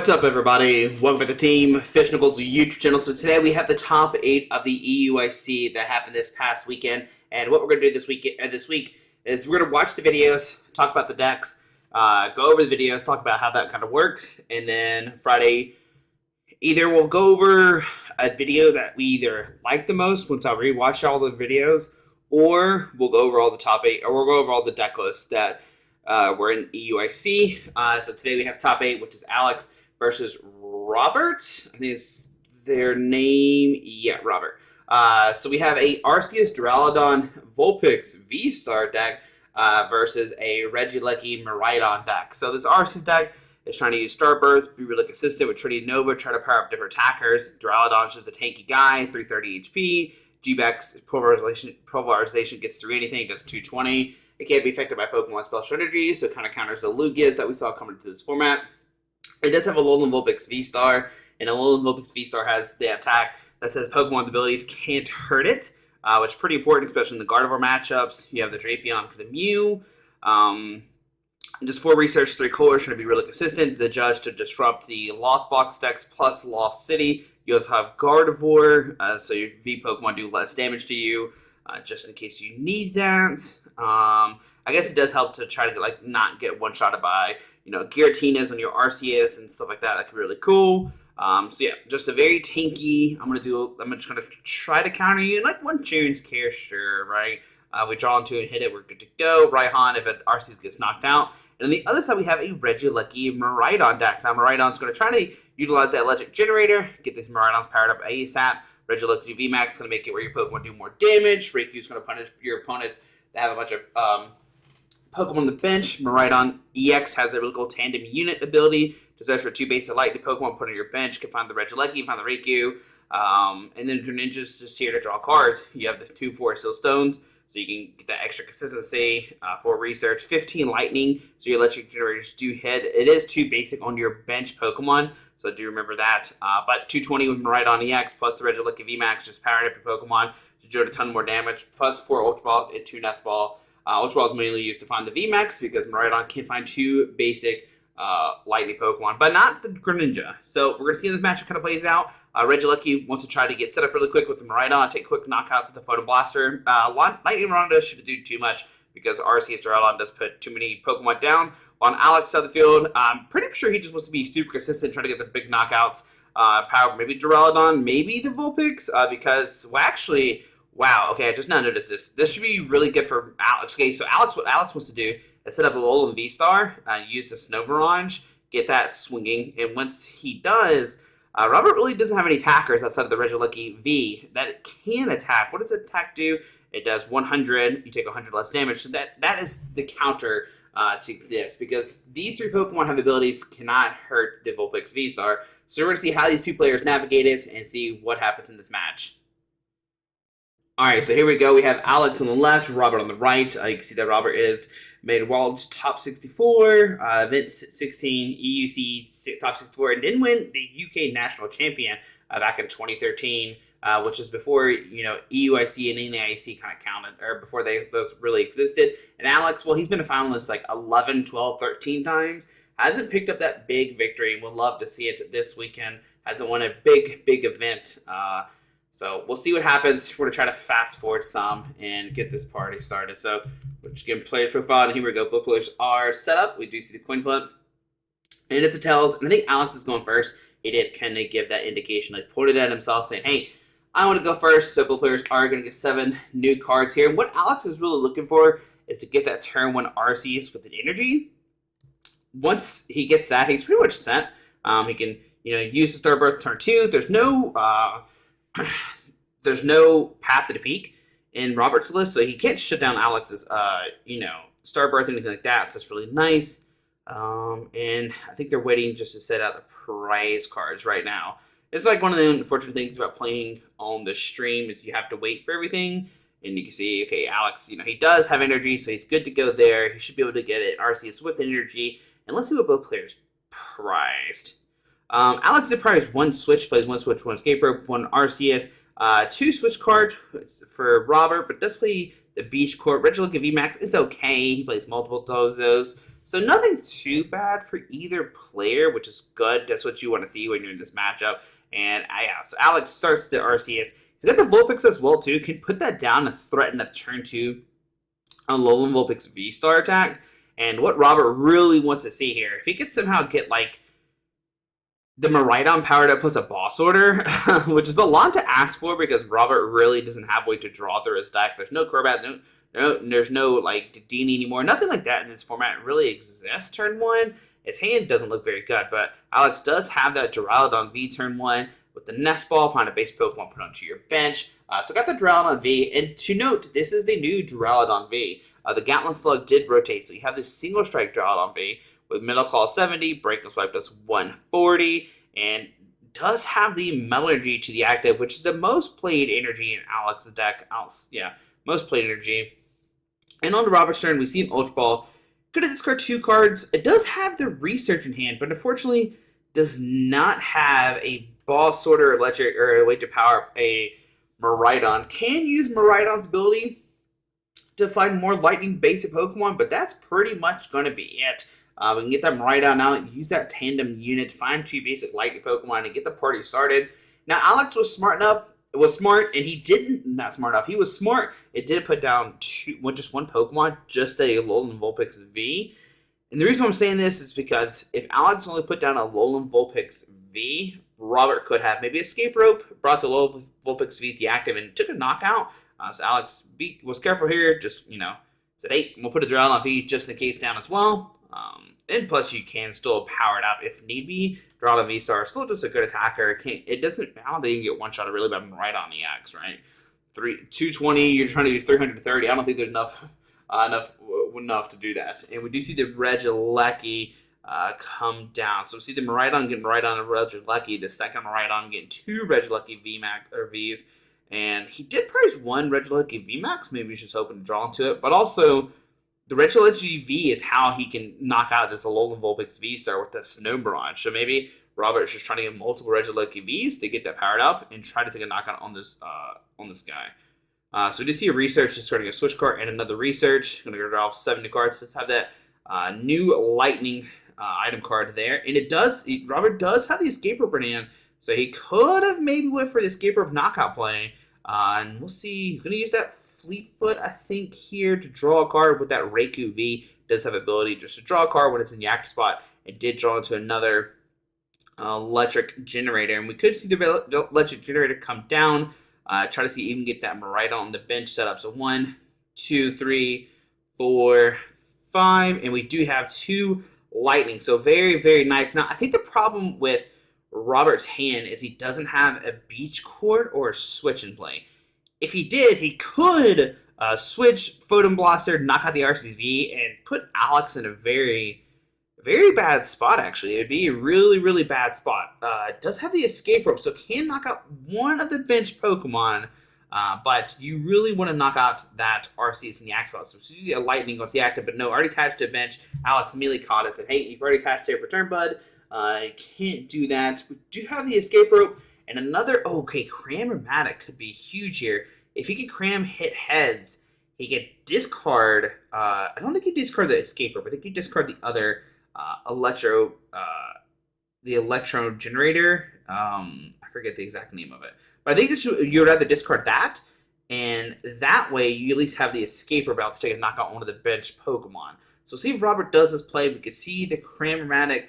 What's up, everybody? Welcome back to Team Fish Nichols YouTube channel. So today we have the top 8 of the EUIC that happened this past weekend. And what we're going to do this week is we're going to watch the videos, talk about the decks, go over the videos, talk about how that kind of works. And then Friday, either we'll go over a video that we either like the most once I rewatch all the videos, or we'll go over all the top 8, or we'll go over all the deck lists that we're in EUIC. So today we have top 8, which is Alex versus Robert. I think it's their name. Yeah, Robert. So we have a Arceus Duraludon Vulpix Vstar deck versus a Regieleki Miraidon deck. So this Arceus deck is trying to use Starbirth, be really consistent with Trinity Nova, try to power up different attackers. Duraludon's just a tanky guy, 330 HP. G-Bex pulverization gets through anything, does 220. It can't be affected by Pokemon Spell Strategy, so it kind of counters the Lugias that we saw coming into this format. It does have a Alolan Vulpix V-Star, and Alolan Vulpix V-Star has the attack that says Pokemon abilities can't hurt it, which is pretty important, especially in the Gardevoir matchups. You have the Drapion for the Mew. Just 4 research, 3 colors, trying to be really consistent. The Judge to disrupt the Lost Box decks plus Lost City. You also have Gardevoir, so your V Pokemon do less damage to you, just in case you need that. I guess it does help to try to not get one-shotted by Giratinas on your Arceus and stuff like that. That could be really cool. So yeah, just a very tanky. I'm just gonna try to counter you. Like one Cheren's Care, sure, right? We draw into and hit it. We're good to go. Raihan, if Arceus gets knocked out. And on the other side, we have a Regieleki Miraidon deck. Now, Miraidon's going to try to utilize that Electric Generator, get these Miraidons powered up ASAP. Regieleki VMAX is going to make it where your Pokemon do more damage. Reiku's going to punish your opponents that have a bunch of Pokemon on the bench. Miraidon EX has a really cool tandem unit ability to search for 2 basic lightning Pokemon, put on your bench. You can find the Regieleki, find the Reiku. And then Greninja's just here to draw cards. You have the 2 Forest Seal Stones, so you can get that extra consistency for research. 15 lightning, so your electric generators do hit. It is 2 basic on your bench Pokemon, so do remember that. But 220 with Miraidon EX plus the Regieleki VMAX, just powering up your Pokemon to do a ton more damage. Plus 4 Ultra Ball and 2 Nest Ball. Ultra Ball is mainly used to find the VMAX because Miraidon can find 2 basic lightning Pokemon, but not the Greninja. So we're going to see how this matchup kind of plays out. Regieleki wants to try to get set up really quick with the Miraidon, take quick knockouts with the Photo Blaster. Lightning Ronda shouldn't do too much because Arceus Duraludon does put too many Pokemon down. On Alex side of the field, I'm pretty sure he just wants to be super consistent, trying to get the big knockouts. Power maybe Duraludon, maybe the Vulpix, because, well, actually, wow, okay, I just now noticed this. This should be really good for Alex. Okay, so what Alex wants to do is set up a Alolan V-Star, use the Snow Barrage, get that swinging, and once he does, Robert really doesn't have any attackers outside of the Regieleki V that it can attack. What does attack do? It does 100. You take 100 less damage. So that is the counter to this, because these 3 Pokemon have abilities cannot hurt the Vulpix V-Star. So we're going to see how these 2 players navigate it and see what happens in this match. Alright, so here we go. We have Alex on the left, Robert on the right. You can see that Robert is made World's top 64, Vince 16, EUC top 64, and didn't win the UK national champion back in 2013, which is before EUIC and NAIC kind of counted, or before those really existed. And Alex, well, he's been a finalist like 11, 12, 13 times. Hasn't picked up that big victory, and would love to see it this weekend. Hasn't won a big event. So we'll see what happens. We're going to try to fast forward some and get this party started. So we're just getting players profile, and here we go. Both players are set up. We do see the coin flip. And it's a tails. And I think Alex is going first. He did kind of give that indication, like pointed at himself saying, hey, I want to go first. So both players are going to get 7 new cards here. And what Alex is really looking for is to get that turn 1 Arceus with an energy. Once he gets that, he's pretty much set. He can use the Starbirth turn 2. There's no path to the peak in Robert's list, so he can't shut down Alex's, Starbirth or anything like that, so it's really nice. And I think they're waiting just to set out the prize cards right now. It's like one of the unfortunate things about playing on the stream is you have to wait for everything. And you can see, okay, Alex, he does have energy, so he's good to go there. He should be able to get it. Arceus with energy. And let's see what both players prized. Alex did prize 1 switch, plays 1 switch, 1 escape rope, 1 Arceus. Two switch cards for Robert, but does play the Beach Court. Regieleki VMAX is okay. He plays multiple of those. So nothing too bad for either player, which is good. That's what you want to see when you're in this matchup. And yeah, so Alex starts the Arceus. He's got the Vulpix as well, too. Can put that down and threaten at turn 2 on Alolan Vulpix V-Star attack. And what Robert really wants to see here, if he could somehow get, like, the Miraidon powered up plus a boss order, which is a lot to ask for because Robert really doesn't have a way to draw through his deck. There's no Crobat, there's no, like, Dedenne anymore. Nothing like that in this format really exists turn 1. His hand doesn't look very good, but Alex does have that Duraludon V turn 1 with the Nest Ball, find a base Pokemon, put onto your bench. So got the Duraludon V, and to note, this is the new Duraludon V. The Gatling Slug did rotate, so you have this single strike Duraludon V with Middle Claw 70, Break and Swipe does 140, and does have the Melody to the active, which is the most played energy in Alex's deck. Most played energy. And on to Robert's turn, we see an Ultra Ball. Going to discard 2 cards. It does have the Research in hand, but unfortunately does not have a Ball Sorter Electric or a way to power up a Miraidon. Can use Miraidon's ability to find more lightning basic Pokemon, but that's pretty much going to be it. We can get that Miraidon out, use that tandem unit, find 2 basic lightning Pokemon, and get the party started. Now, Alex was smart, and he didn't, not smart enough, he was smart. It did put down just one Pokemon, just a Alolan Vulpix V. And the reason I'm saying this is because if Alex only put down a Alolan Vulpix V, Robert could have maybe Escape Rope, brought the Alolan Vulpix V to active, and took a knockout. So Alex was careful here, just, said, hey, we'll put a Duraludon V just in case down as well. And plus, you can still power it up if need be. Duraludon Vstar is still just a good attacker. I don't think you can get one shot really bad right on the X, right? 220, you're trying to do 330. I don't think there's enough to do that. And we do see the Regieleki come down. So we see the Miraidon getting Miraidon and Regieleki. The second Miraidon getting 2 Regieleki VMAX or Vs. And he did prize 1 Regieleki VMAX. Maybe he's just hoping to draw into it. But also, the Regieleki V is how he can knock out this Alolan Vulpix V-Star with the Snow Barrage. So maybe Robert's just trying to get multiple Regieleki Vs to get that powered up and try to take a knockout on this guy. So we do see a Research, just starting a Switch card and another Research. Going to get off 70 cards. Let's have that new Lightning item card there. And Robert does have the Escape Rope in hand, so he could have maybe went for the Escape Rope knockout play. And we'll see. He's going to use that Fleetfoot, I think, here to draw a card with that Raikou V. Does have ability just to draw a card when it's in the active spot. It did draw into another electric generator. And we could see the electric generator come down. Try to see even get that Miraidon on the bench set up. So 1, 2, 3, 4, 5. And we do have 2 lightning. So very, very nice. Now, I think the problem with Robert's hand is he doesn't have a Beach Court or a Switch in play. If he did, he could switch Photon Blaster, knock out the Arceus V, and put Alex in a very, very bad spot, actually. It would be a really, really bad spot. It does have the Escape Rope, so can knock out one of the bench Pokemon, but you really want to knock out that Arceus in the active spot. So you get a Lightning once the active, but no, already attached to a bench. Alex immediately caught it and said, hey, you've already attached to your return, bud. I can't do that. We do have the Escape Rope. And another, Cram-O-Matic could be huge here. If he could cram hit heads, he could discard, I don't think he'd discard the Escape Rope. I think he'd discard the other Electro Generator. I forget the exact name of it. But I think you would rather discard that, and that way you at least have the Escape Rope out to take a knockout on one of the bench Pokemon. So see if Robert does this play. We can see the Cram-O-Matic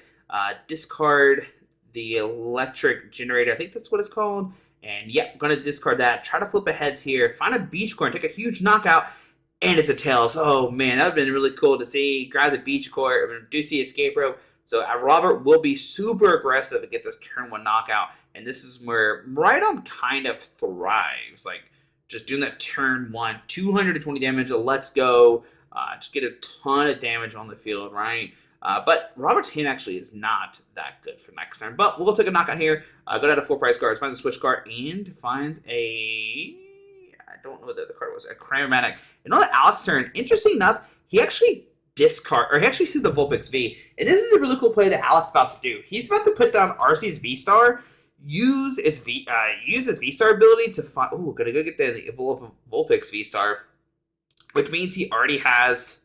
discard the Electric Generator. I think that's what it's called. And yeah, going to discard that. Try to flip a heads here. Find a Beach Court. Take a huge knockout. And it's a Tails. Oh, man. That would have been really cool to see. Grab the Beach Court. I do see Escape Rope. So Robert will be super aggressive to get this turn 1 knockout. And this is where Miraidon kind of thrives. Like, just doing that turn 1. 220 damage. Let's go. Just get a ton of damage on the field, right? But Robert's hand actually is not that good for next turn. But we'll take a knockout here. Go down to 4 prize cards. Finds a Switch card and finds a... I don't know what the other card was. A Cram-O-Matic. And on Alex's turn, interesting enough, he actually sees the Vulpix V. And this is a really cool play that Alex is about to do. He's about to put down Arceus V-Star, use its Vstar ability to find. Oh, gonna go get the Vulpix Vstar, which means he already has.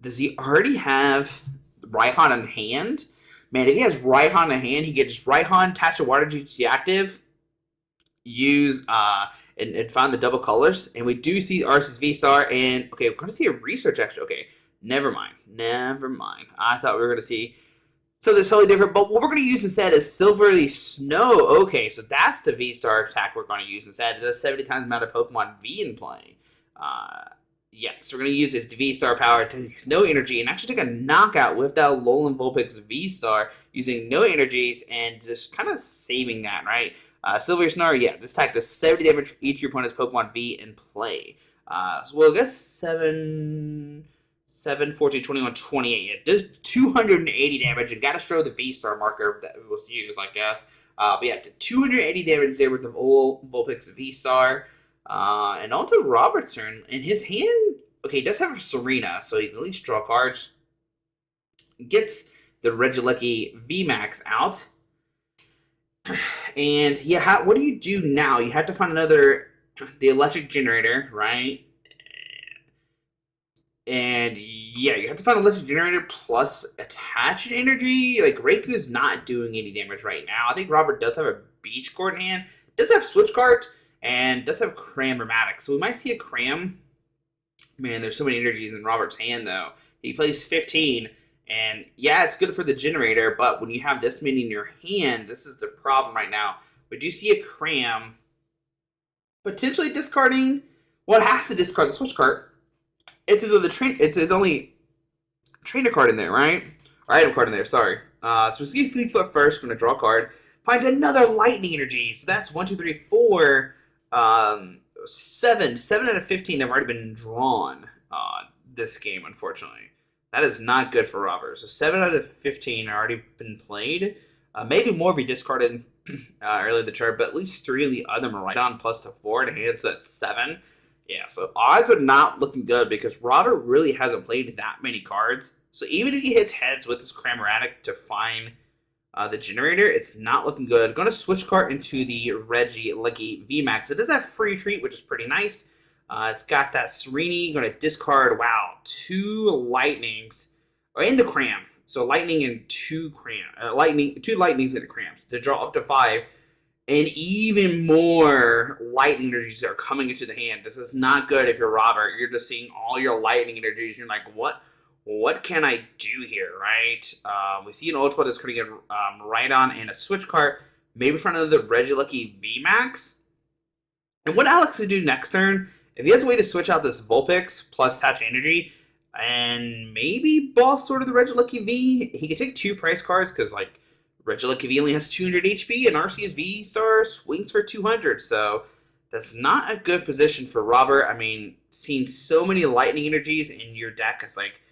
Does he already have Raihan in hand? Man, if he has Raihan in hand, he can just Raihan, attach a Water GT active, use and find the double colors, and we do see Arceus Vstar, and okay, we're gonna see a research actually. Okay, never mind. I thought we were gonna see something totally different, but what we're gonna use instead is Silvery Snow. Okay, so that's the Vstar attack we're gonna use instead. It does 70 times the amount of Pokemon V in play. Yeah, so we're going to use this V-Star power to take Snow Energy and actually take a knockout with that Alolan Vulpix V-Star using no energies and just kind of saving that, right? Silver Snow, yeah, this attack does 70 damage for each of your opponent's Pokemon V in play. So we'll get 7, 14, 21, 28. It does 280 damage and got to show the V-Star marker that was used, I guess. But yeah, 280 damage there with the old Vulpix V-Star. And on to Robert's turn. In his hand, okay, he does have a Serena, so he can at least draw cards. Gets the Regieleki VMAX out. And yeah, what do you do now? You have to find the electric generator, right? And yeah, you have to find an electric generator plus attached energy. Like, Reiku's not doing any damage right now. I think Robert does have a beach card in hand. Does have switch card. And does have Cram-O-Matic. So we might see a Cram. Man, there's so many energies in Robert's hand, though. He plays 15. And yeah, it's good for the generator. But when you have this many in your hand, this is the problem right now. We do see a Cram. Potentially discarding. Well, it has to discard the switch card. It's his only trainer card in there, right? Or item card in there, sorry. So we see Fleet Foot first. Going to draw a card. Finds another Lightning Energy. So that's 1, 2, 3, 4... 7 out of 15 have already been drawn this game, unfortunately. That is not good for Robert. So 7 out of 15 are already been played. Maybe more if he discarded early in the turn, but at least 3 of the other Miraidon plus the 4 in hand, so that's 7. Yeah, so odds are not looking good because Robert really hasn't played that many cards. So even if he hits heads with his Cram-O-Matic to find the generator, it's not looking good. Going to switch card into the Regieleki VMAX. It does have free treat, which is pretty nice. It's got that Serene. Going to discard, wow, 2 lightnings in the Cram. So lightning and 2 Cram. 2 lightnings and a Cram to draw up to 5. And even more lightning energies are coming into the hand. This is not good if you're Robert. You're just seeing all your lightning energies. And you're like, what can I do here, right? We see an Ultra that's creating a Miraidon and a switch card, maybe for another Regieleki VMAX. And what Alex will do next turn, if he has a way to switch out this Vulpix plus attach energy, and maybe boss sort of the Regieleki V, he could take 2 price cards, because like Regieleki V only has 200 HP, and Arceus Vstar swings for 200, so that's not a good position for Robert. I mean, seeing so many lightning energies in your deck is like,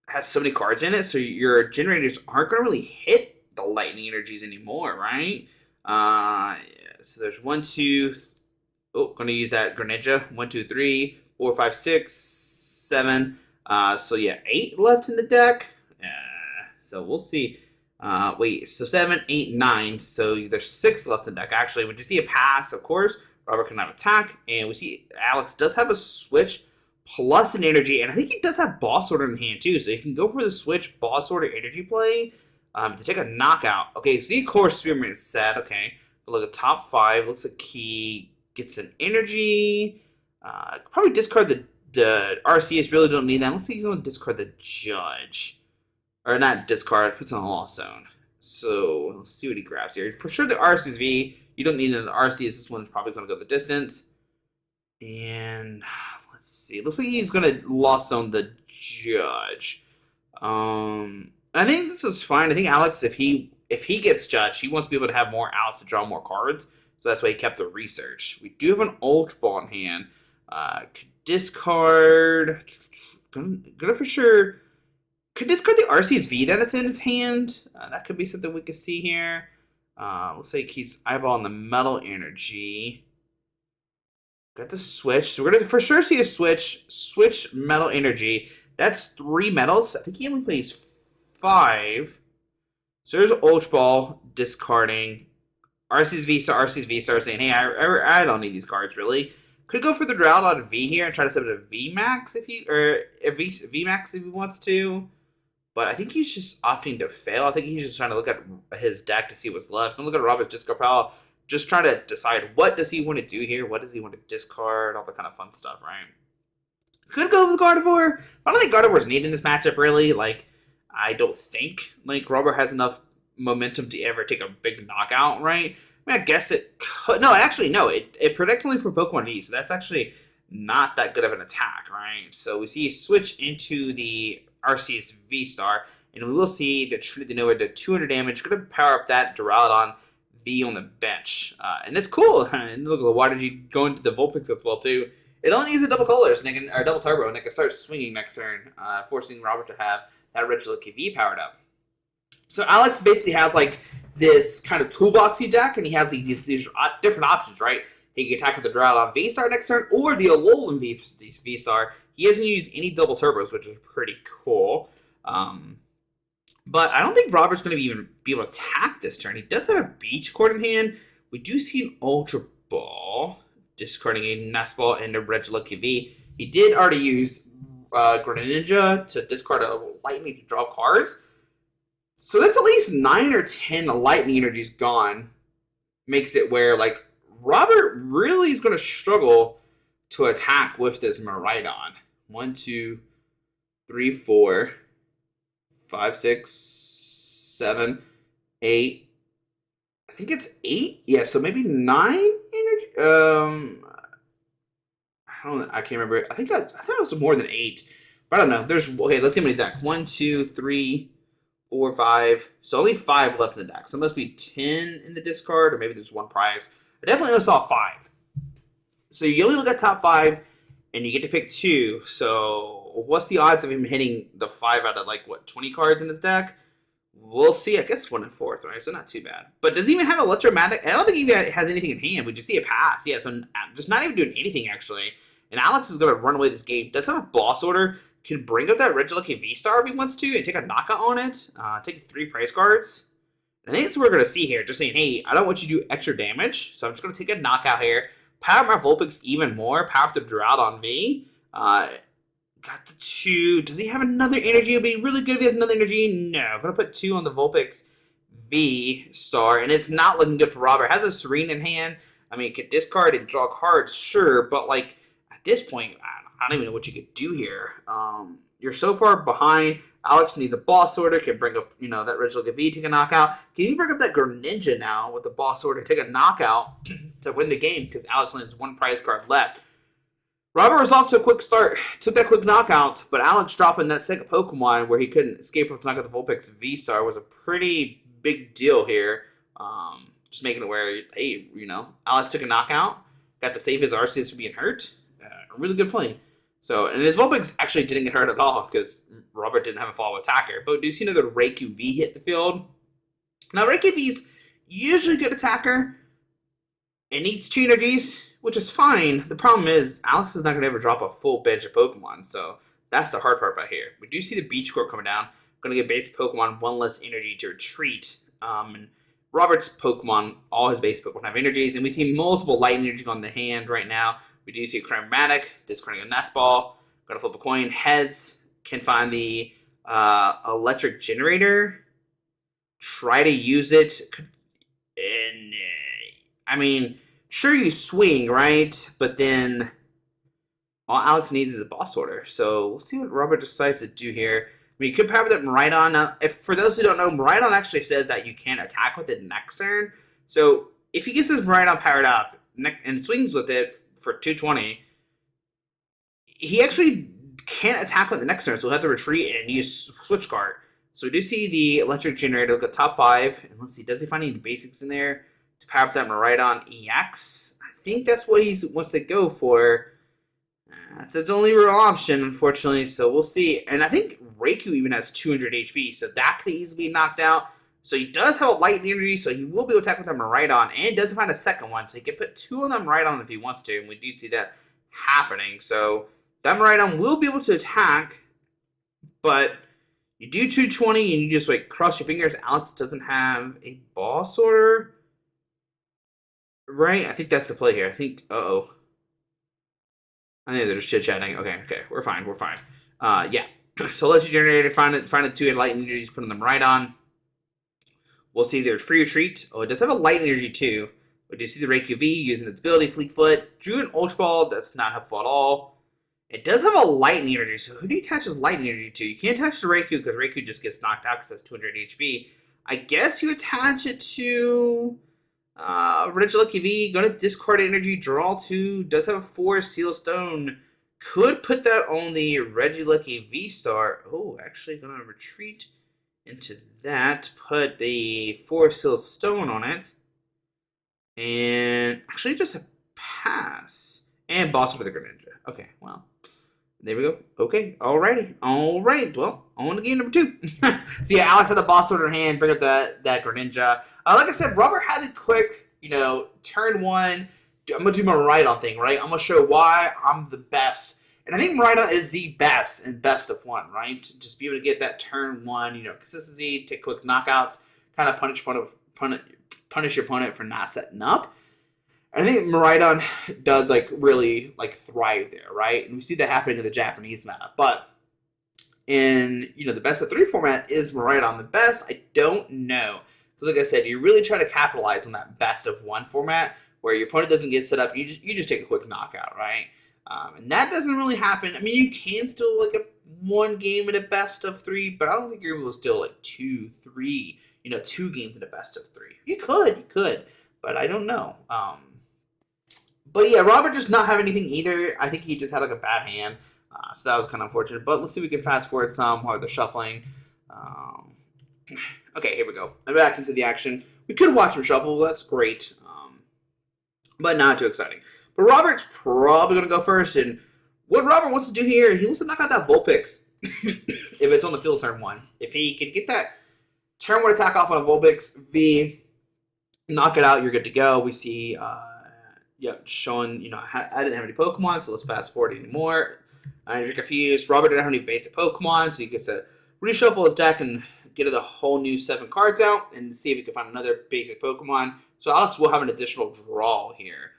has so many cards in it, so your generators aren't going to really hit the lightning energies anymore, right? Yeah, so there's 1, 2. Oh, going to use that Greninja. 1, 2, 3, 4, 5, 6, 7. So yeah, 8 left in the deck. So we'll see. Wait, so 7, 8, 9. So there's 6 left in the deck. Actually, we just see a pass, of course. Robert can have attack, and we see Alex does have a switch plus an energy, and I think he does have Boss Order in hand too, so he can go for the switch Boss Order energy play to take a knockout. Okay, so the Core Spearman is set. Okay, look at top 5. Looks like he gets an energy. Probably discard the Arceus. Really don't need that. Looks like he's going to discard the Judge, or not discard. Puts on a Lost Zone. So let's see what he grabs here. For sure, the Arceus V. You don't need an Arceus. This one's probably going to go the distance. And let's see. Looks like he's gonna Lost Zone the Judge. I think this is fine. I think Alex, if he gets Judged, he wants to be able to have more outs to draw more cards. So that's why he kept the research. We do have an Ultra Ball in hand. Could discard. Gonna for sure. Could discard the Arceus V that it's in his hand. That could be something we could see here. Looks like he's eyeballing the Metal Energy. Got the switch. So we're going to for sure see a switch. Switch Metal Energy. That's 3 metals. I think he only plays 5. So there's Ultra Ball discarding. Arceus Vstar saying, hey, I don't need these cards really. Could go for the Duraludon V here and try to set it a VMAX if he or a VMAX if he wants to. But I think he's just opting to fail. I think he's just trying to look at his deck to see what's left. And look at Robert's discard pile, just trying to decide what does he want to do here, what does he want to discard, all that kind of fun stuff, right? Could go with Gardevoir. I don't think Gardevoir's needed in this matchup really. Like, I don't think like Robert has enough momentum to ever take a big knockout, right? I mean, I guess it could. No, actually, no. It predicts only for Pokemon V, so that's actually not that good of an attack, right? So we see a switch into the Arceus Vstar, and we will see the Trinity Nova to 200 damage. Going to power up that Duraludon V on the bench, and it's cool. And look, why did you go into the Vulpix as well too? It only needs a double colors, or double turbo, and it can start swinging next turn, forcing Robert to have that Regieleki V powered up. So Alex basically has like this kind of toolboxy deck, and he has these different options, right? He can attack with the Duraludon V-Star next turn, or the Alolan V-Star. He hasn't used any double turbos, which is pretty cool. But I don't think Robert's going to even be able to attack this turn. He does have a Beach Cord in hand. We do see an Ultra Ball, discarding a Nest Ball and a Regieleki V. He did already use Greninja to discard a Lightning to draw cards. So that's at least 9 or 10 lightning energies gone. Makes it where, like, Robert really is going to struggle to attack with this Miraidon. 1, 2, 3, 4, 5, 6, 7, 8. I think it's 8. Yeah, so maybe 9 energy. I can't remember. I thought it was more than 8. But I don't know. Okay, let's see how many deck. 1, 2, 3, 4, 5. So only 5 left in the deck. So it must be 10 in the discard, or maybe there's one prize. I definitely only saw 5. So you only look at top 5, and you get to pick 2. So what's the odds of him hitting the 5 out of, like, what, 20 cards in his deck? We'll see. I guess 1 and 4th, right? So not too bad. But does he even have Electromagnetic? I don't think he even has anything in hand. We just see a pass. Yeah, so just not even doing anything, actually. And Alex is going to run away this game. Does have a boss order. Can bring up that Regieleki V-Star if he wants to and take a knockout on it. Take 3 prize cards. I think that's what we're going to see here. Just saying, hey, I don't want you to do extra damage, so I'm just going to take a knockout here. Power up my Vulpix even more. Power up the Duraludon V. Got the 2. Does he have another energy? It would be really good if he has another energy. No. I'm going to put 2 on the Vulpix V-Star, and it's not looking good for Robert. Has a Serene in hand. I mean, could discard and draw cards, sure, but, like, at this point, I don't even know what you could do here. You're so far behind. Alex needs a boss order. Can bring up, that Regieleki V, take a knockout. Can you bring up that Greninja now with the boss order, take a knockout to win the game? Because Alex only has 1 prize card left. Robert was off to a quick start, took that quick knockout, but Alex dropping that second Pokemon where he couldn't escape from knockout the Vulpix V-Star was a pretty big deal here. Just making it where, hey, Alex took a knockout, got to save his Arceus from being hurt. A really good play. So, and his Vulpix actually didn't get hurt at all because Robert didn't have a follow attacker. But do you see another Raikou V hit the field? Now, Raikou V's usually a good attacker. It needs 2 energies, which is fine. The problem is, Alex is not going to ever drop a full bench of Pokemon. So, that's the hard part right here. We do see the Beach Court coming down. Going to get base Pokemon 1 less energy to retreat. And Robert's Pokemon, all his base Pokemon have energies. And we see multiple light energy on the hand right now. We do see a Chromatic, discarding a Nest Ball. Gotta flip a coin. Heads, can find the electric generator. Try to use it. And, I mean, sure you swing, right? But then all Alex needs is a boss order. So we'll see what Robert decides to do here. I mean, you could power that Miraidon. Now, for those who don't know, Miraidon actually says that you can attack with it next turn. So if he gets his Miraidon powered up and swings with it for 220, he actually can't attack with the next turn, so he'll have to retreat and use switch card. So we do see the electric generator. Look at top 5, and let's see, does he find any basics in there to power up that Miraidon EX? I think that's what he wants to go for. That's its only real option, unfortunately, so we'll see. And I think Raikou even has 200 HP, so that could easily be knocked out. So he does have a light energy, so he will be able to attack with that Miraidon, and does find a second one, so he can put 2 on that Miraidon if he wants to, and we do see that happening. So that Miraidon will be able to attack, but you do 220 and you just cross your fingers. Alex doesn't have a boss order. Right? I think that's the play here. I think, uh-oh. I think they're just chit-chatting. Okay, we're fine, yeah. So let's generate, find the two lightning energies, putting them right on. We'll see there's free retreat. Oh, it does have a light energy too. We do see the Reiki V using its ability, Fleetfoot. Drew an Ultra Ball, that's not helpful at all. It does have a lightning energy, so who do you attach this lightning energy to? You can't attach to Raikou because Raikou just gets knocked out because it has 200 HP. I guess you attach it to Regieleki V. Going to discard energy, draw 2. Does have a 4 Seal Stone. Could put that on the Regieleki Vstar. Oh, actually going to retreat into that. Put the 4 Seal Stone on it. And actually just a pass. And boss over the Greninja. Okay, well. There we go. Okay, alrighty. Alright, well, on to game number 2. So yeah, Alex had the boss order in hand, bring up that Greninja. Like I said, Robert had a quick, turn 1. I'm going to do my Miraidon thing, right? I'm going to show why I'm the best. And I think Miraidon is the best and best of 1, right? Just be able to get that turn 1, consistency, take quick knockouts, kind of punish your opponent for not setting up. I think Miraidon does really thrive there, right? And we see that happening in the Japanese meta. But in the best of 3 format, is Miraidon the best? I don't know. Because like I said, you really try to capitalize on that best of 1 format where your opponent doesn't get set up, you just take a quick knockout, right? And that doesn't really happen. I mean, you can still a 1 game in a best of 3, but I don't think you're able to still 2, 3, 2 games in a best of 3. You could, but I don't know. But yeah, Robert does not have anything either. I think he just had a bad hand. So that was kind of unfortunate. But let's see if we can fast forward some while they're shuffling. Okay, here we go. I'm back into the action. We could watch him shuffle. That's great. But not too exciting. But Robert's probably going to go first. And what Robert wants to do here, he wants to knock out that Vulpix if it's on the field turn 1. If he can get that turn 1 attack off on a Vulpix V, knock it out, you're good to go. We see... showing, I didn't have any Pokemon, so let's fast forward anymore. You're confused. Robert didn't have any basic Pokemon, so he gets to reshuffle his deck and get a whole new 7 cards out and see if he can find another basic Pokemon. So Alex will have an additional draw here.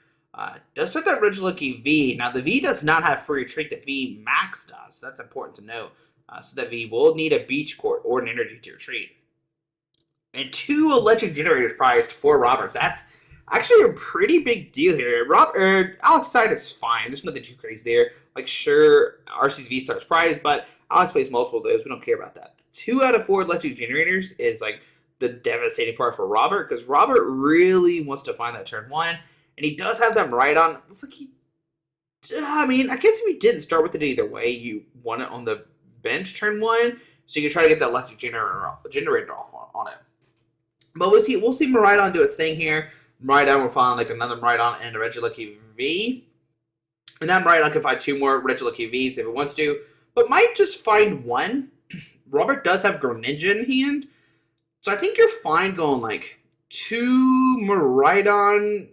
Does start that Regieleki V. Now, the V does not have free retreat. The VMAX does. So that's important to know. So that V will need a Beach Court or an energy to retreat. And 2 electric generators prized for Roberts. That's actually a pretty big deal here. Alex's side is fine. There's nothing too crazy there. Sure, Arceus Vstar is prized, but Alex plays multiple of those. We don't care about that. 2 out of 4 electric generators is the devastating part for Robert, because Robert really wants to find that turn 1, and he does have that Miraidon. It looks like I guess if you didn't start with it either way, you won it on the bench turn 1, so you can try to get that electric generator off on it. But we'll see Miraidon do its thing here. Miraidon will find another Miraidon and a Regieleki V. And that Miraidon can find 2 more Regieleki Vs if it wants to, but might just find 1. Robert does have Greninja in hand, so I think you're fine going 2 Miraidon,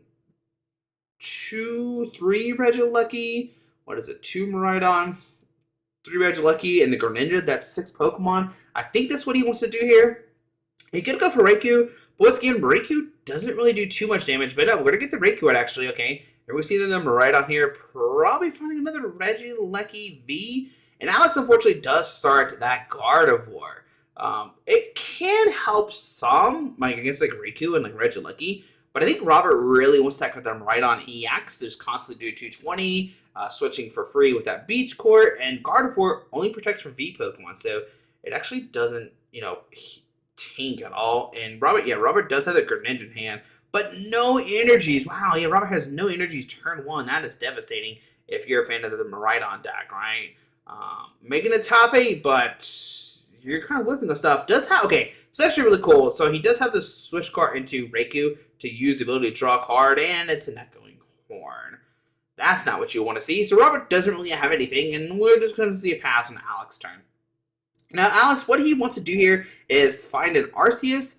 2, 3 Regieleki. What is it? 2 Miraidon, 3 Regieleki, and the Greninja. That's 6 Pokemon. I think that's what he wants to do here. He could go for Raikou, but once again, Raikou doesn't really do too much damage. But no, we're going to get the Raikou out, actually, okay? And we see the Miraidon here, probably finding another Regieleki V. And Alex, unfortunately, does start that Gardevoir. It can help some, against Raikou and Regieleki. But I think Robert really wants to attack with that Miraidon EX. There's constantly do 220, switching for free with that Beach Court. And Gardevoir only protects from V Pokemon, so it actually doesn't, tank at all. And Robert does have the Greninja in hand, but no energies. Wow, yeah, Robert has no energies turn 1. That is devastating if you're a fan of the Miraidon deck, right? Making a top 8, but you're kind of whipping the stuff. Okay, it's actually really cool. So he does have the switch card into Raikou to use the ability to draw a card, and it's an Echoing Horn. That's not what you want to see. So Robert doesn't really have anything, and we're just going to see a pass on Alex's turn. Now, Alex, what he wants to do here is find an Arceus,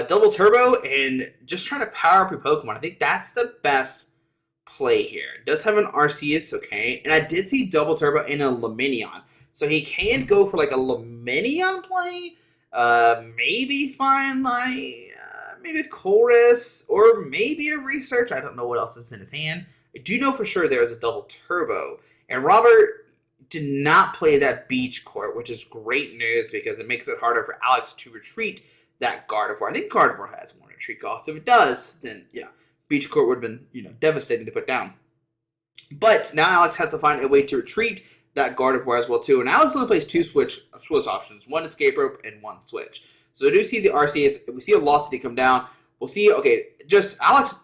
double turbo, and just try to power up your Pokemon. I think that's the best play here. It does have an Arceus, okay, and I did see double turbo and a Lumineon. So he can go for a Lumineon play, maybe find maybe a chorus, or maybe a research. I don't know what else is in his hand. I do know for sure there is a double turbo. And Robert did not play that beach court, which is great news because it makes it harder for Alex to retreat that Gardevoir. I think Gardevoir has one retreat cost. If it does, then yeah, beach court would have been devastating to put down. But now Alex has to find a way to retreat that Gardevoir as well too. And Alex only plays two switch options, one escape rope and one switch. So we do see the Arceus, we see a Velocity come down. We'll see, okay, just Alex,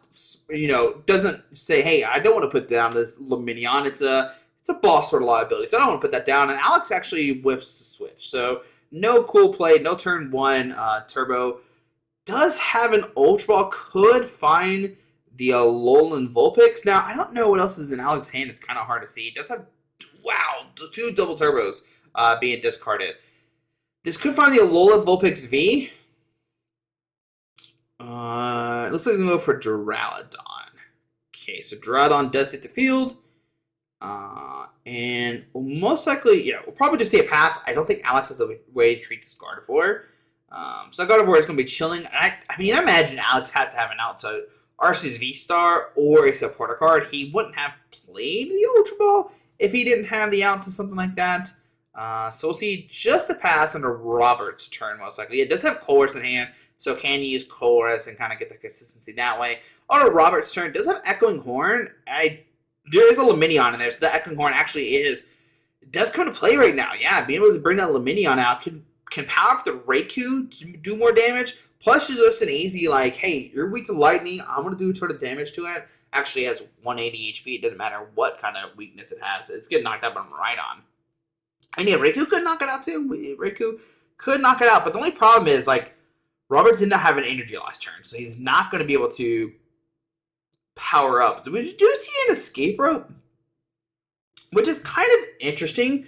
doesn't say, hey, I don't want to put down this Lumineon. It's a boss sort of liability, so I don't want to put that down. And Alex actually whiffs the switch. So no cool play, no turn one. Turbo does have an Ultra Ball, could find the Alolan Vulpix. Now, I don't know what else is in Alex's hand. It's kind of hard to see. It does have, wow, two double turbos being discarded. This could find the Alolan Vulpix V. It looks like we're going to go for Duraludon. Okay, so Duraludon does hit the field. And most likely, we'll probably just see a pass. I don't think Alex has a way to treat this Gardevoir. So Gardevoir is going to be chilling. I imagine Alex has to have an out. So Arceus Vstar or a supporter card. He wouldn't have played the Ultra Ball if he didn't have the out to something like that. So we'll see just a pass under Robert's turn, most likely. It does have Colress in hand, so can use Colress and kind of get the consistency that way. On Robert's turn, it does have Echoing Horn. There is a Lumineon in there, so the Echoing Horn actually does come into play right now. Yeah, being able to bring that Lumineon out can power up the Raikou to do more damage. Plus, it's just an easy, like, hey, you're weak to lightning. I'm going to do a ton of damage to it. Actually, it has 180 HP. It doesn't matter what kind of weakness it has. It's getting knocked out by Miraidon. And yeah, Raikou could knock it out too. Raikou could knock it out. But the only problem is, like, Robert did not have an energy last turn. So he's not going to be able to power up. We do see an escape rope, which is kind of interesting.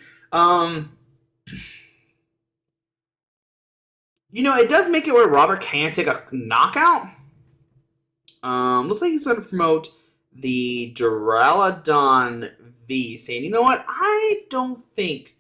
It does make it where Robert can take a knockout. Looks like he's going to promote the Duraludon V, saying, you know what, I don't think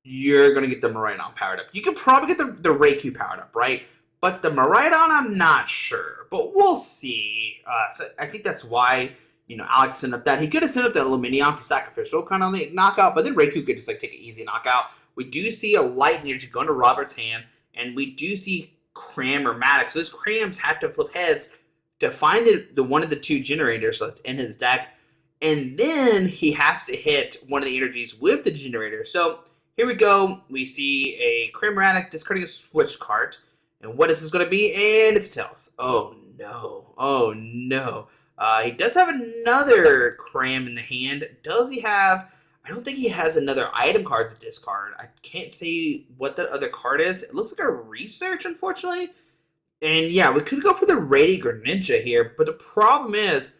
you're going to get the Miraidon powered up. You can probably get the Raikou powered up, right? But the Miraidon, I'm not sure. But we'll see. So I think that's why, Alex sent up that. He could have sent up that Lumineon for sacrificial kind of knockout, but then Raikou could just take an easy knockout. We do see a light energy going to Robert's hand, and we do see Cram or Maddox. So those Crams have to flip heads to find the one of the two generators that's in his deck, and then he has to hit one of the energies with the generator. So here we go. We see a Cramoradic discarding a switch card. And what is this going to be? And it's a Tails. Oh, no. Oh, no. He does have another Cram in the hand. Does he have... I don't think he has another item card to discard. I can't say what that other card is. It looks like a Research, unfortunately. And yeah, we could go for the Radiant Greninja here. But the problem is,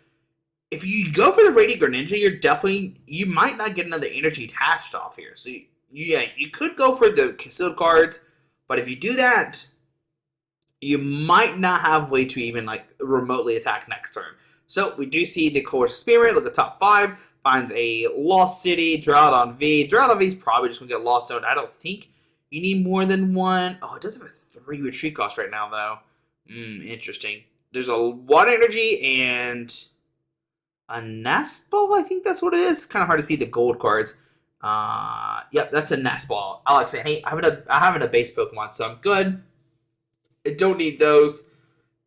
if you go for the Radiant Greninja, you might not get another energy attached off here. So you could go for the concealed cards. But if you do that, you might not have a way to even remotely attack next turn. So we do see the Core Spirit. Look at the top 5. Finds a Lost City, Duraludon V. Duraludon V is probably just going to get Lost Zone. I don't think you need more than one. Oh, it does have a 3 retreat cost right now, though. Interesting. There's a Water Energy and a Nest Ball. I think that's what it is. It's kind of hard to see the gold cards. Yep, that's a Nest Ball. Alex saying, hey, I'm in a base Pokemon, so I'm good. I don't need those.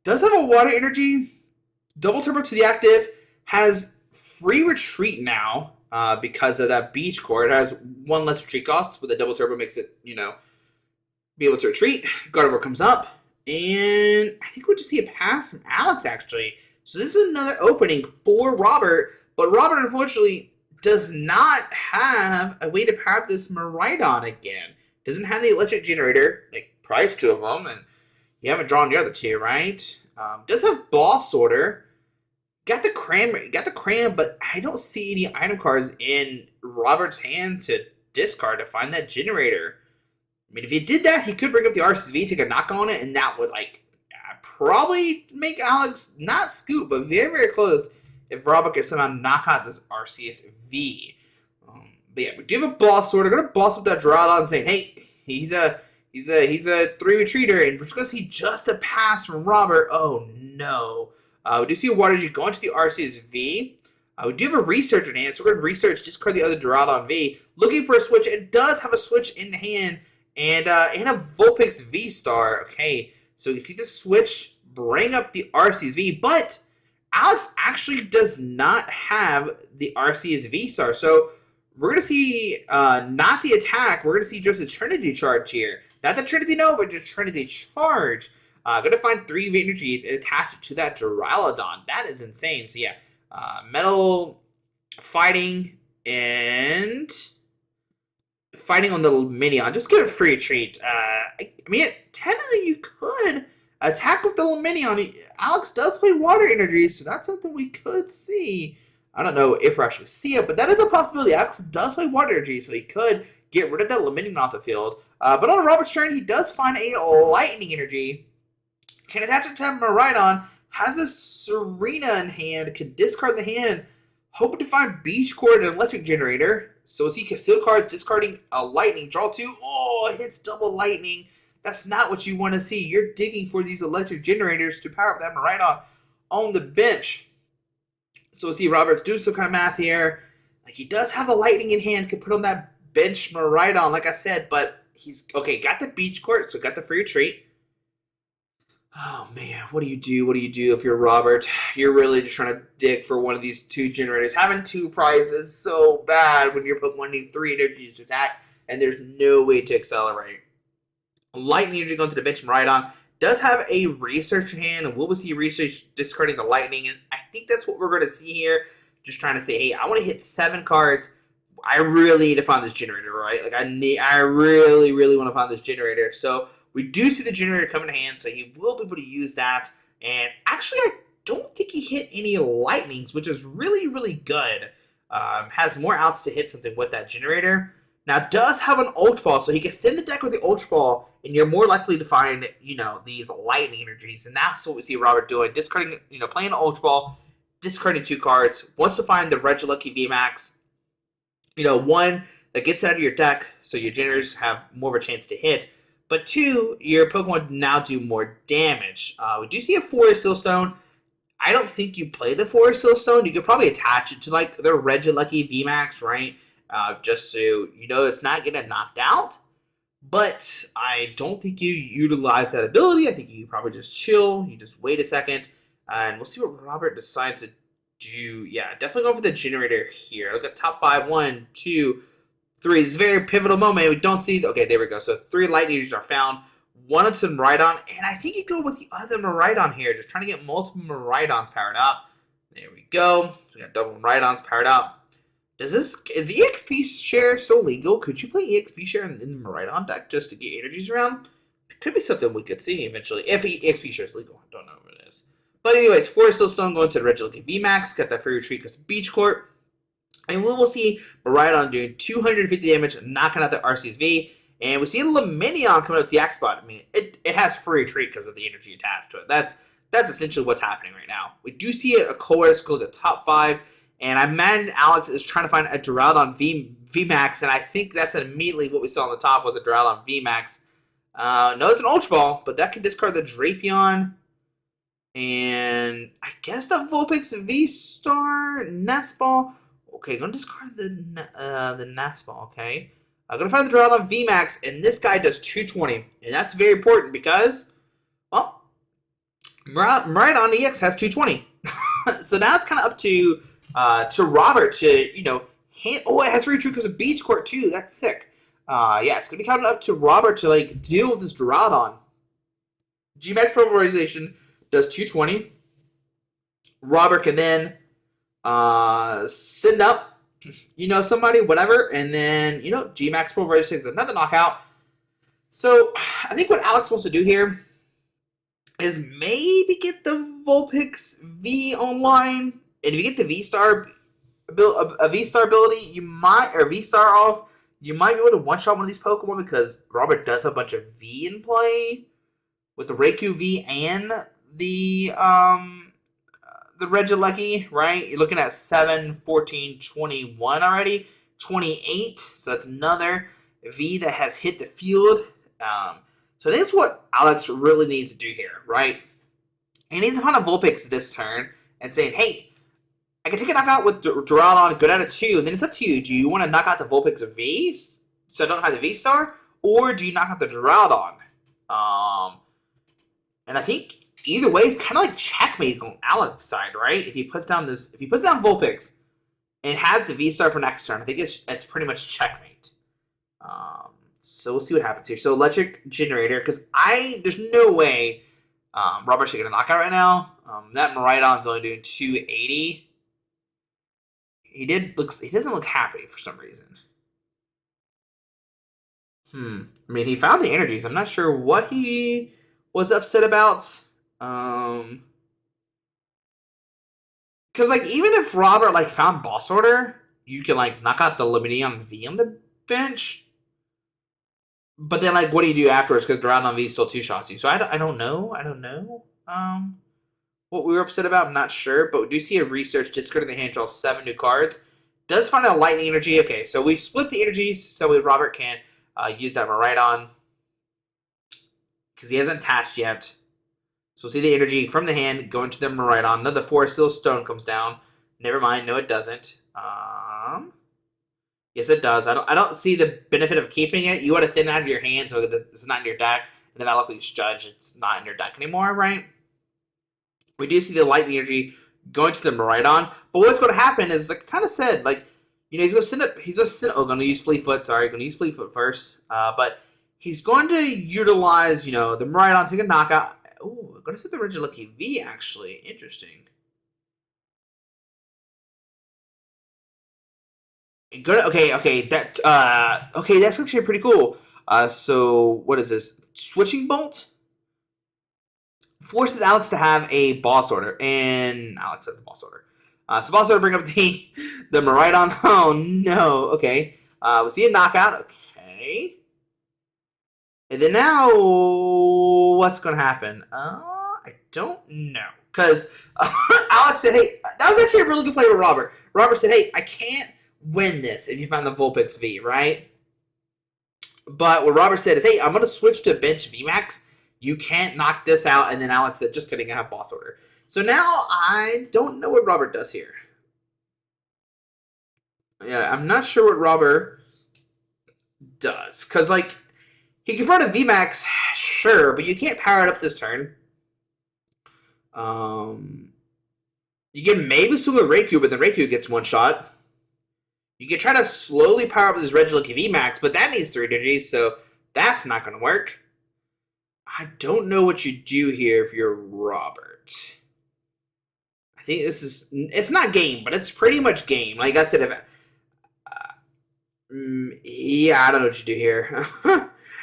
Does have a Water Energy. Double Turbo to the active. Has free retreat now because of that beach core. It has 1 less retreat cost, but the double turbo makes it, be able to retreat. Gardevoir comes up, and I think we'll just see a pass from Alex, actually. So this is another opening for Robert, but Robert, unfortunately, does not have a way to power up this Miraidon again. Doesn't have the electric generator, probably 2 of them, and you haven't drawn the other 2, right? Does have Boss Order. Got the cram, but I don't see any item cards in Robert's hand to discard to find that generator. I mean, if he did that, he could bring up the Arceus V, take a knock on it, and that would probably make Alex not scoop, but very, very close if Robert could somehow knock out this Arceus V. But yeah, we do have a boss sword. We're gonna boss with that Duraludon saying, hey, he's He's a 3 retreater, and we're going to see just a pass from Robert. Oh no! We do see a Water Energy going to the Arceus V. We do have a research in hand, so we're going to research, discard the other Duraludon V. Looking for a switch. It does have a switch in the hand, and a Vulpix Vstar. Okay, so you see the switch bring up the Arceus V, but Alex actually does not have the Arceus Vstar, so we're going to see not the attack, we're going to see just a Trinity Charge here. Not the Trinity Nova, just Trinity Charge. Going to find 3 energies and attach it to that Duraludon. That is insane. So yeah, Metal Fighting and Fighting on the Luminion. Just get a free treat. I mean, technically you could attack with the Luminion. Alex does play Water Energy, so that's something we could see. I don't know if we're actually see it, but that is a possibility. Alex does play Water Energy, so he could get rid of that Luminion off the field. But on Robert's turn, he does find a Lightning Energy. Can attach it to Miraidon. Has a Serena in hand. Can discard the hand. Hoping to find Beach Cord and Electric Generator. So as he conceal cards, discarding a Lightning. Draw 2. Oh, it hits double Lightning. That's not what you want to see. You're digging for these Electric Generators to power up that Miraidon on the bench. So we'll see Robert's doing some kind of math here. Like, he does have a Lightning in hand. Could put on that bench Miraidon, like I said. But he's, okay, got the Beach Court, so got the free retreat. Oh, man, what do you do? What do you do if you're Robert? You're really just trying to dig for one of these 2 generators. Having 2 prizes is so bad when you're Pokemon need 3 energies to attack, and there's no way to accelerate. Lightning Energy going to the bench. Miraidon does have a Research in hand, and we'll see Research discarding the Lightning, and I think that's what we're going to see here. Just trying to say, hey, I want to hit 7 cards. I really need to find this generator, right? Like, I really, really want to find this generator. So we do see the generator come in hand, so he will be able to use that. And actually, I don't think he hit any Lightnings, which is really, really good. Has more outs to hit something with that generator. Now, does have an Ultra Ball, so he can thin the deck with the Ultra Ball, and you're more likely to find, you know, these Lightning energies. And that's what we see Robert doing. Discarding, you know, playing an Ultra Ball, discarding 2 cards. Wants to find the Regieleki VMAX. You know, 1 that gets out of your deck, so your generators have more of a chance to hit. But 2, your Pokemon now do more damage. We do see a Forest Silstone. I don't think you play the Forest Silstone. You could probably attach it to, like, the Regieleki VMAX, right? Just so you know it's not getting knocked out. But I don't think you utilize that ability. I think you probably just chill. You just wait a second. And we'll see what Robert decides to do. Yeah, definitely go for the generator here. Look at top 5. 1, 2, 3. It's a very pivotal moment. We don't see... Okay, there we go. So 3 Lightning Energies are found. 1 on some Miraidon. And I think you go with the other Miraidon here. Just trying to get multiple Miraidons powered up. There we go. We got double Miraidons powered up. Is EXP share still legal? Could you play EXP share in the Miraidon deck just to get energies around? It could be something we could see eventually. If EXP share is legal. I don't know what it is. But anyways, Forest Silstone going to the Regieleki VMAX. Got that free retreat because of Beach Court. And we will see Miraidon doing 250 damage, knocking out the Arceus V. And we see a Luminion coming up with the Axe Spot. I mean, it has free retreat because of the energy attached to it. That's essentially what's happening right now. We do see a Colress go to the top 5. And I imagine Alex is trying to find a Duraludon VMAX, and I think that's immediately what we saw on the top was a Duraludon VMAX. No, it's an Ultra Ball, but that can discard the Drapion. And I guess the Vulpix Vstar Nest Ball. Okay, going to discard the Nest Ball, okay. I'm going to find the Duraludon VMAX, and this guy does 220. And that's very important because, well, Miraidon EX has 220. So now it's kind of up to Robert to, you know, it has free retreat because of Beach Court too. That's sick. Yeah, it's going to be counted up to Robert to, like, deal with this Duraludon. GMAX Pulverization does 220. Robert can then send up, you know, somebody, whatever, and then, you know, GMAX Pulverization is another knockout. So, I think what Alex wants to do here is maybe get the Vulpix V online. And if you get the Vstar ability, you might, or Vstar off, you might be able to one-shot one of these Pokemon because Robert does have a bunch of V in play with the Raikou V and the Regieleki, right? You're looking at 7, 14, 21 already, 28. So that's another V that has hit the field. So I think that's what Alex really needs to do here, right? He needs to find a Vulpix this turn and saying, hey, I can take a knockout with Duraludon, go down to 2, and then it's up to you. Do you want to knock out the Vulpix V, so I don't have the V-Star, or do you knock out the Duraludon? And I think either way is kind of like checkmate on Alex's side, right? If he puts down Vulpix and has the V-Star for next turn, I think it's pretty much checkmate. So we'll see what happens here. So Electric Generator, because there's no way Robert should get a knockout right now. That Miraidon's only doing 280. He doesn't look happy for some reason. I mean, he found the energies. I'm not sure what he was upset about. Because, like, even if Robert, like, found Boss Order, you can, like, knock out the Lumineon V on the bench. But then, like, what do you do afterwards? Because Duraludon V still two-shots you. So I don't know. What we were upset about, I'm not sure. But we do see a research. Discard in the hand, draw 7 new cards. Does find a Lightning Energy. Okay, so we split the energies so Robert can use that Miraidon. Because he hasn't attached yet. So we'll see the energy from the hand go into the Miraidon. Another Forest Seal Stone comes down. Never mind. No, it doesn't. Yes, it does. I don't see the benefit of keeping it. You want to thin it out of your hand so that it's not in your deck. And then that'll judge it's not in your deck anymore, right? We do see the Lightning Energy going to the Miraidon. But what's going to happen is, like I kind of said, like, you know, he's going to use Fleetfoot. Sorry, going to use Fleetfoot first. But he's going to utilize, you know, the Miraidon, take a knockout. Oh, I'm going to set the Regieleki V, actually. Interesting. Okay, that's actually pretty cool. So what is this? Switching Bolt forces Alex to have a Boss Order, and Alex has a Boss Order. So Boss Order bring up the Miraidon. Oh no. Okay. We see a knockout. Okay. And then now, what's going to happen? I don't know. Because Alex said, hey, that was actually a really good play with Robert. Robert said, hey, I can't win this if you find the Vulpix V, right? But what Robert said is, hey, I'm going to switch to bench VMAX. You can't knock this out. And then Alex said, just kidding, I have Boss Order. So now I don't know what Robert does here. Yeah, I'm not sure what Robert does. Because, like, he can run a VMAX, sure, but you can't power it up this turn. You can maybe swing with Raikou, but then Raikou gets one shot. You can try to slowly power up this Regieleki VMAX, but that needs 3 energies, so that's not going to work. I don't know what you do here if you're Robert. I think this is... It's not game, but it's pretty much game. Like I said, yeah, I don't know what you do here.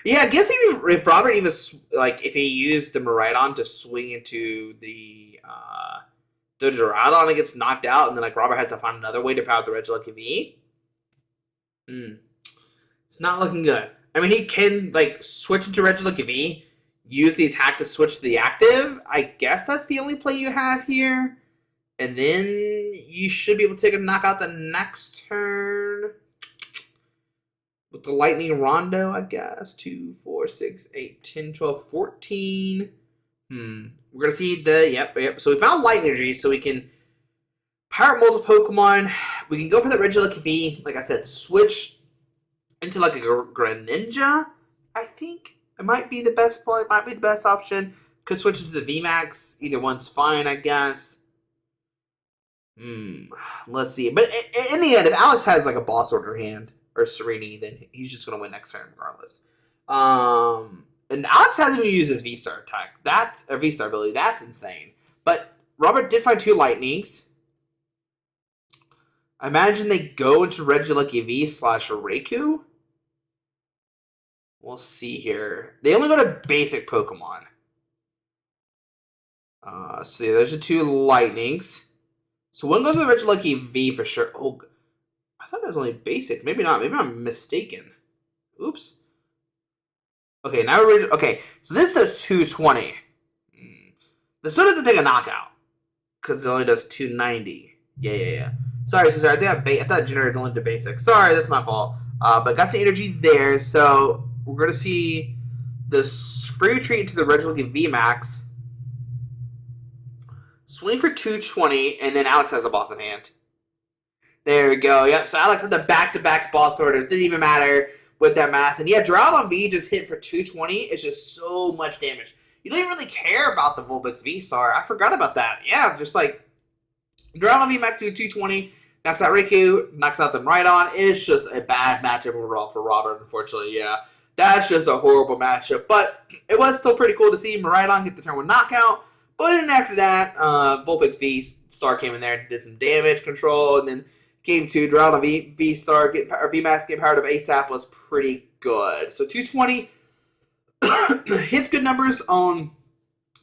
Yeah, I guess if Robert even, like, if he used the Miraidon to swing into the Duraludon and it gets knocked out, and then, like, Robert has to find another way to power the Regieleki V. It's not looking good. I mean, he can, like, switch into Regieleki V, use the attack to switch to the active. I guess that's the only play you have here. And then you should be able to take a knockout the next turn. With the Lightning Rondo, I guess. 2, 4, 6, 8, 10, 12, 14. We're going to see the... Yep. So we found Lightning Energy, so we can power multiple Pokemon. We can go for the Regieleki V. Like I said, switch into, like, a Greninja, I think. It might be the best play. It might be the best option. Could switch into the VMAX. Either one's fine, I guess. Let's see. But in the end, if Alex has, like, a Boss Order hand... or Sereni, then he's just going to win next turn regardless. And Alex hasn't even used his V-Star attack. That's a V-Star ability. That's insane. But Robert did find 2 Lightnings. I imagine they go into Regieleki V / Raikou. We'll see here. They only go to basic Pokemon. So yeah, there's the 2 Lightnings. So one goes to the Regieleki V for sure. Oh, I thought it was only basic. Maybe not. Maybe I'm mistaken. Oops. Okay, now we're... Okay, so this does 220. This one doesn't take a knockout. Because it only does 290. Yeah. Sorry. I thought generated only did basic. Sorry, that's my fault. But got the energy there. So we're going to see the free retreat into the Regieleki VMAX. Swing for 220, and then Alex has a boss in hand. There we go. Yep, so Alex had the back-to-back boss orders. Didn't even matter with that math. And yeah, Duraludon V just hit for 220. It's just so much damage. You don't even really care about the Vulpix Vstar. I forgot about that. Yeah, just like Duraludon V max to 220, knocks out Riku, knocks out the Miraidon. It's just a bad matchup overall for Robert, unfortunately. Yeah, that's just a horrible matchup. But it was still pretty cool to see Miraidon get the turn 1 knockout. But then after that, Vulpix Vstar came in there and did some damage control. And then game 2, Duraludon Vstar, VMAX get powered up ASAP was pretty good. So 220 hits good numbers on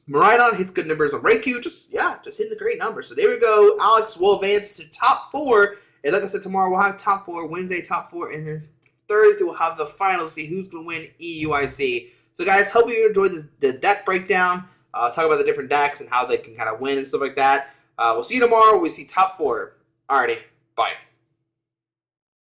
Miraidon, hits good numbers on Riku. Just hitting the great numbers. So there we go. Alex will advance to top 4. And like I said, tomorrow we'll have top 4, Wednesday top 4, and then Thursday we'll have the finals to see who's going to win EUIC. So guys, hope you enjoyed the deck breakdown. Talk about the different decks and how they can kind of win and stuff like that. We'll see you tomorrow. We see top 4. Alrighty, bye.